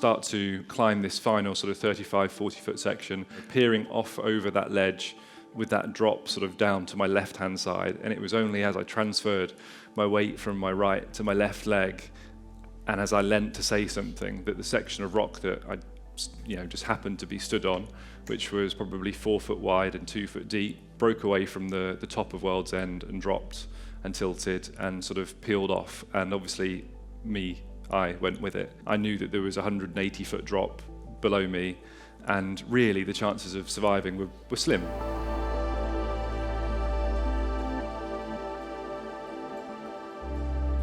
start to climb this final sort of 35, 40-foot section, peering off over that ledge with that drop sort of down to my left-hand side. And it was only as I transferred my weight from my right to my left leg, and as I leant to say something, that the section of rock that I just happened to be stood on, which was probably 4 foot wide and 2 foot deep, broke away from the top of World's End and dropped and tilted and sort of peeled off. And obviously I went with it. I knew that there was a 180-foot drop below me, and really the chances of surviving were slim.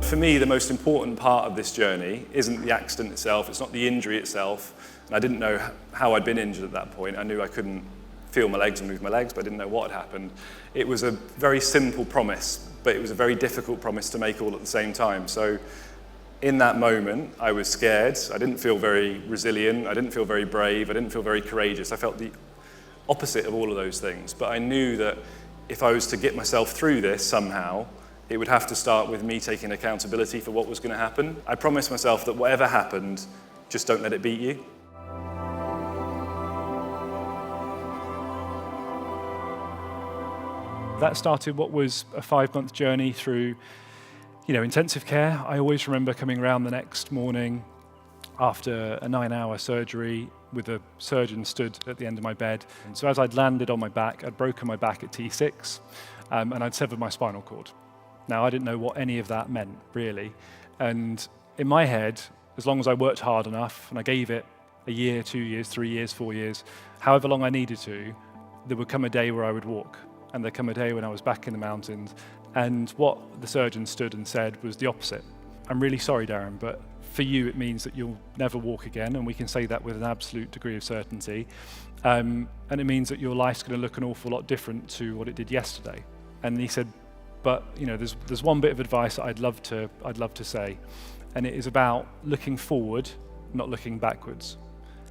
For me, the most important part of this journey isn't the accident itself, it's not the injury itself. And I didn't know how I'd been injured at that point. I knew I couldn't feel my legs and move my legs, but I didn't know what had happened. It was a very simple promise, but it was a very difficult promise to make all at the same time. So in that moment, I was scared. I didn't feel very resilient. I didn't feel very brave. I didn't feel very courageous. I felt the opposite of all of those things. But I knew that if I was to get myself through this somehow, it would have to start with me taking accountability for what was going to happen. I promised myself that whatever happened, just don't let it beat you. That started what was a 5-month journey through, intensive care. I always remember coming around the next morning after a 9-hour surgery with a surgeon stood at the end of my bed. And so as I'd landed on my back, I'd broken my back at T6, and I'd severed my spinal cord. Now, I didn't know what any of that meant, really. And in my head, as long as I worked hard enough, and I gave it a year, 2 years, 3 years, 4 years, however long I needed to, there would come a day where I would walk. And there'd come a day when I was back in the mountains. And what the surgeon stood and said was the opposite. I'm really sorry, Darren, but for you, it means that you'll never walk again. And we can say that with an absolute degree of certainty. And it means that your life's going to look an awful lot different to what it did yesterday. And he said, but there's one bit of advice that I'd love to say, and it is about looking forward, not looking backwards.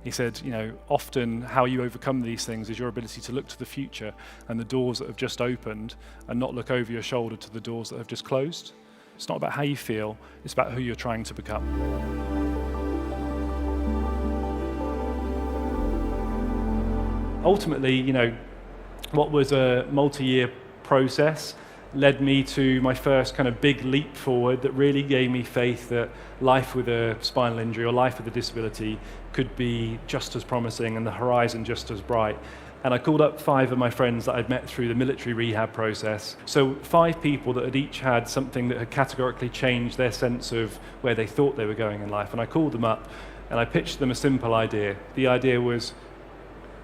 He said, often how you overcome these things is your ability to look to the future and the doors that have just opened, and not look over your shoulder to the doors that have just closed. It's not about how you feel, it's about who you're trying to become. Ultimately, what was a multi-year process led me to my first kind of big leap forward that really gave me faith that life with a spinal injury or life with a disability could be just as promising and the horizon just as bright. And I called up 5 of my friends that I'd met through the military rehab process. So 5 people that had each had something that had categorically changed their sense of where they thought they were going in life. And I called them up and I pitched them a simple idea. The idea was,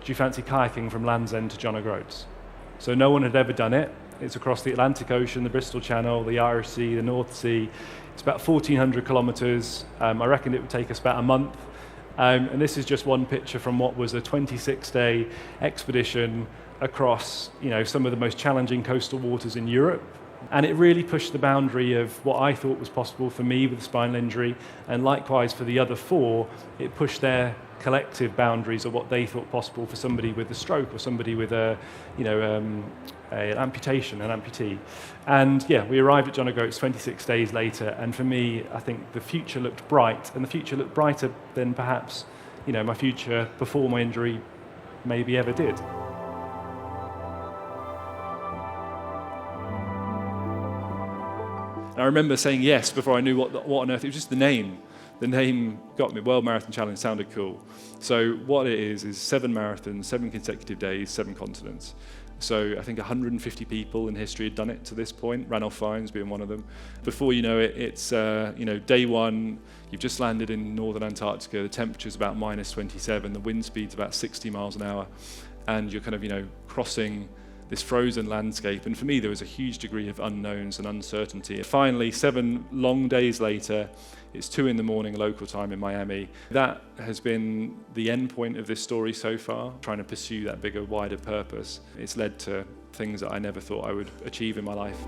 do you fancy kayaking from Land's End to John O'Groats? So no one had ever done it. It's across the Atlantic Ocean, the Bristol Channel, the Irish Sea, the North Sea. It's about 1,400 kilometres. I reckoned it would take us about a month. And this is just one picture from what was a 26-day expedition across, some of the most challenging coastal waters in Europe. And it really pushed the boundary of what I thought was possible for me with a spinal injury, and likewise for the other 4, it pushed their collective boundaries of what they thought possible for somebody with a stroke or somebody with an amputation, an amputee. And we arrived at John O'Groats 26 days later, and for me, I think the future looked bright, and the future looked brighter than perhaps, my future before my injury maybe ever did. I remember saying yes before I knew what on earth. It was just the name. The name got me. World Marathon Challenge sounded cool. So what it is 7 marathons, 7 consecutive days, 7 continents. So I think 150 people in history had done it to this point, Ranulph Fiennes being one of them. Before you know it, it's day 1, you've just landed in northern Antarctica, the temperature's about -27, the wind speed's about 60 miles an hour, and you're kind of, crossing this frozen landscape. And for me, there was a huge degree of unknowns and uncertainty. Finally, 7 long days later, it's 2 a.m. local time in Miami. That has been the end point of this story so far, trying to pursue that bigger, wider purpose. It's led to things that I never thought I would achieve in my life.